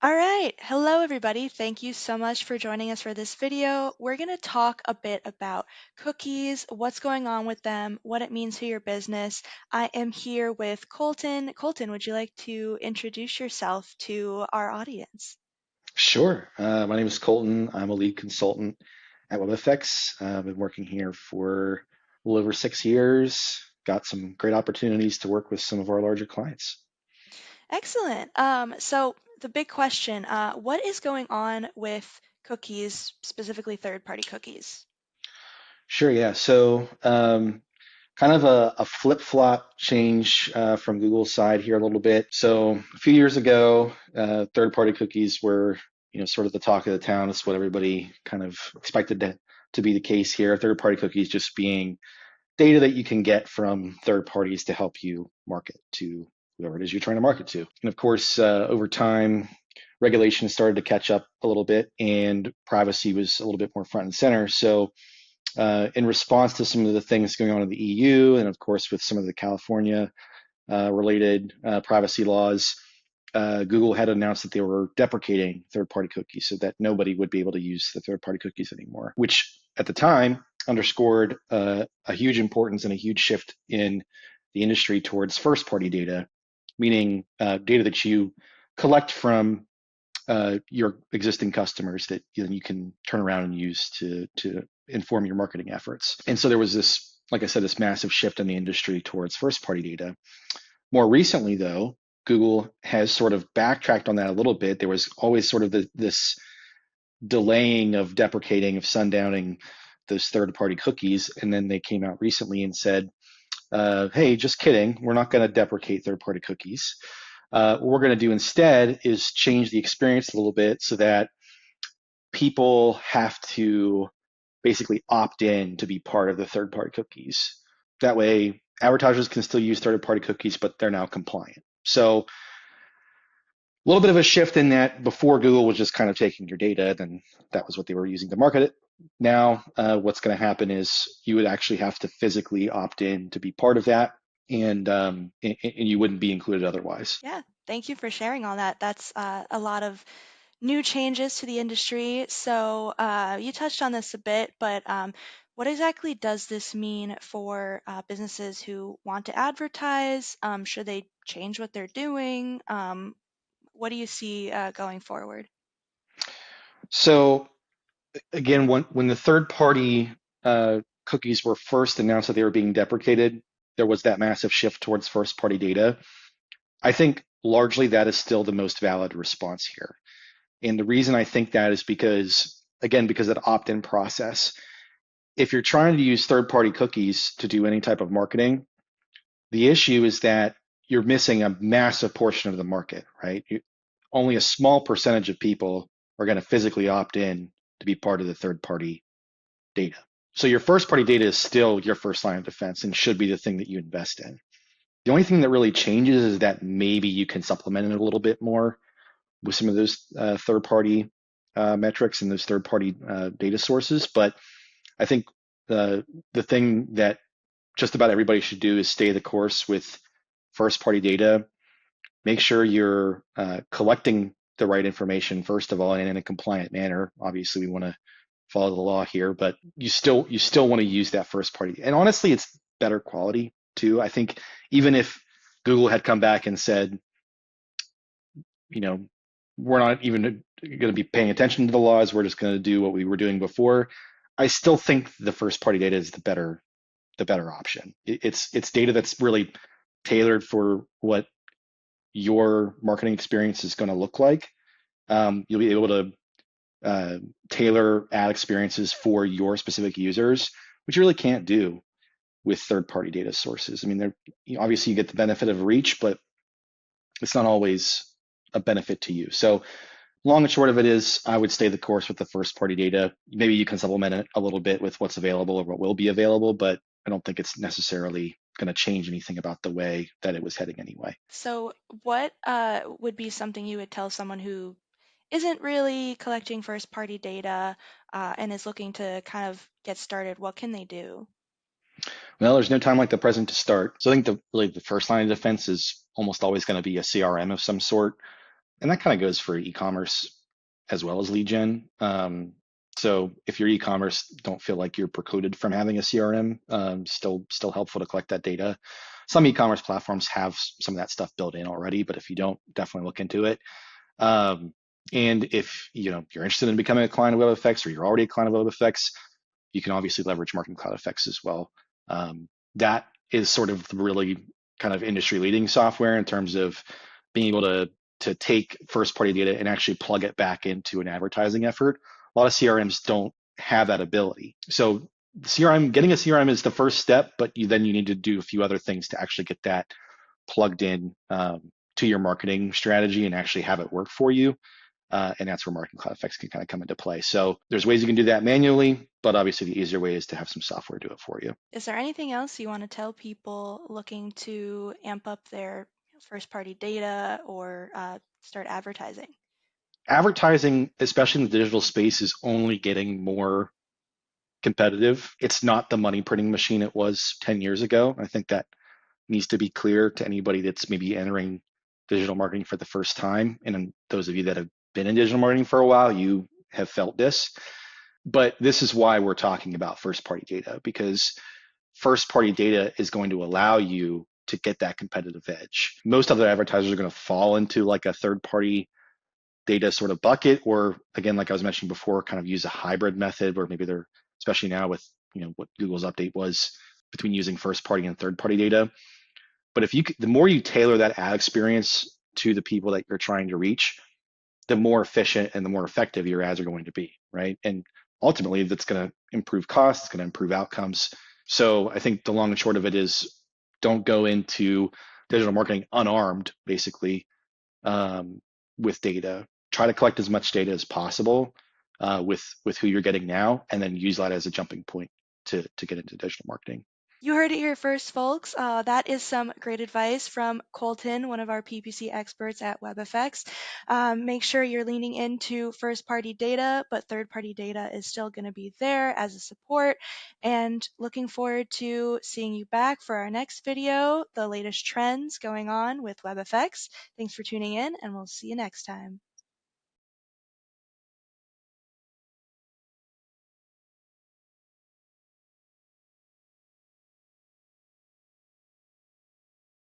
All right. Hello, everybody. Thank you so much for joining us for this video. We're going to talk a bit about cookies, what's going on with them, what it means to your business. I am here with Colton. Colton, would you like to introduce yourself to our audience? Sure. My name is Colton. I'm a lead consultant at WebFX. I've been working here for a little over 6 years. Got some great opportunities to work with some of our larger clients. Excellent. So the big question, what is going on with cookies, specifically third-party cookies? Sure, yeah. So kind of a flip-flop change from Google's side here a little bit. So a few years ago, third-party cookies were, sort of the talk of the town. It's what everybody kind of expected to be the case here. Third-party cookies just being data that you can get from third parties to help you market to whoever it is you're trying to market to. And of course, over time, regulation started to catch up a little bit and privacy was a little bit more front and center. So, in response to some of the things going on in the EU, and of course, with some of the California related privacy laws, Google had announced that they were deprecating third party cookies so that nobody would be able to use the third party cookies anymore, which at the time underscored a huge importance and a huge shift in the industry towards first party data, meaning data that you collect from your existing customers that you can turn around and use to inform your marketing efforts. And so there was this, like I said, this massive shift in the industry towards first party data. More recently, though, Google has sort of backtracked on that a little bit. There was always sort of this delaying of deprecating, of sundowning those third party cookies. And then they came out recently and said, hey, just kidding. We're not going to deprecate third party cookies. What we're going to do instead is change the experience a little bit so that people have to basically opt in to be part of the third party cookies. That way, advertisers can still use third party cookies, but they're now compliant. So a little bit of a shift in that before Google was just kind of taking your data, then that was what they were using to market it. Now, what's going to happen is you would actually have to physically opt in to be part of that, and you wouldn't be included otherwise. Yeah, thank you for sharing all that. That's a lot of new changes to the industry. So you touched on this a bit, but what exactly does this mean for businesses who want to advertise? Should they change what they're doing? What do you see going forward? So again, when the third party cookies were first announced that they were being deprecated, there was that massive shift towards first party data. I think largely that is still the most valid response here. And the reason I think that is because, again, because of the opt in process. If you're trying to use third party cookies to do any type of marketing, the issue is that you're missing a massive portion of the market, right? Only a small percentage of people are going to physically opt in to be part of the third party data. So your first party data is still your first line of defense and should be the thing that you invest in. The only thing that really changes is that maybe you can supplement it a little bit more with some of those third party metrics and those third party data sources. But I think the thing that just about everybody should do is stay the course with first party data. Make sure you're collecting the right information, first of all, and in a compliant manner. Obviously, we want to follow the law here, but you still want to use that first party. And honestly, it's better quality too. I think even if Google had come back and said, you know, we're not even going to be paying attention to the laws, we're just going to do what we were doing before, I still think the first party data is the better option. It's data that's really tailored for what your marketing experience is going to look like. You'll be able to tailor ad experiences for your specific users, which you really can't do with third-party data sources. I mean, obviously you get the benefit of reach, but it's not always a benefit to you. So long and short of it is, I would stay the course with the first-party data. Maybe you can supplement it a little bit with what's available or what will be available, but I don't think it's necessarily going to change anything about the way that it was heading anyway. So, what would be something you would tell someone who isn't really collecting first-party data and is looking to kind of get started? What can they do? Well, there's no time like the present to start. So I think really the first line of defense is almost always going to be a CRM of some sort. And that kind of goes for e-commerce as well as lead gen. So if you're e-commerce, don't feel like you're precluded from having a CRM. Still helpful to collect that data. Some e-commerce platforms have some of that stuff built in already, but if you don't, definitely look into it. Um, and if you're interested in becoming a client of WebFX or you're already a client of WebFX, you can obviously leverage Marketing Cloud Effects as well. That is sort of really kind of industry leading software in terms of being able to take first party data and actually plug it back into an advertising effort. A lot of CRMs don't have that ability. So getting a CRM is the first step, but then you need to do a few other things to actually get that plugged in to your marketing strategy and actually have it work for you. And that's where Marketing Cloud Effects can kind of come into play. So there's ways you can do that manually, but obviously the easier way is to have some software do it for you. Is there anything else you want to tell people looking to amp up their first party data or start advertising? Advertising, especially in the digital space, is only getting more competitive. It's not the money printing machine it was 10 years ago. I think that needs to be clear to anybody that's maybe entering digital marketing for the first time. And those of you that have been in digital marketing for a while, you have felt this. But this is why we're talking about first party data, because first party data is going to allow you to get that competitive edge. Most other advertisers are going to fall into like a third party data sort of bucket, or again, like I was mentioning before, kind of use a hybrid method where maybe they're, especially now with what Google's update was between using first party and third party data. But the more you tailor that ad experience to the people that you're trying to reach, the more efficient and the more effective your ads are going to be, right? And ultimately, that's going to improve costs, it's going to improve outcomes. So I think the long and short of it is, don't go into digital marketing unarmed, basically, um, with data. Try to collect as much data as possible with who you're getting now, and then use that as a jumping point to get into digital marketing. You heard it here first, folks. That is some great advice from Colton, one of our PPC experts at WebFX. Make sure you're leaning into first party data, but third party data is still going to be there as a support. And looking forward to seeing you back for our next video, the latest trends going on with WebFX. Thanks for tuning in, and we'll see you next time.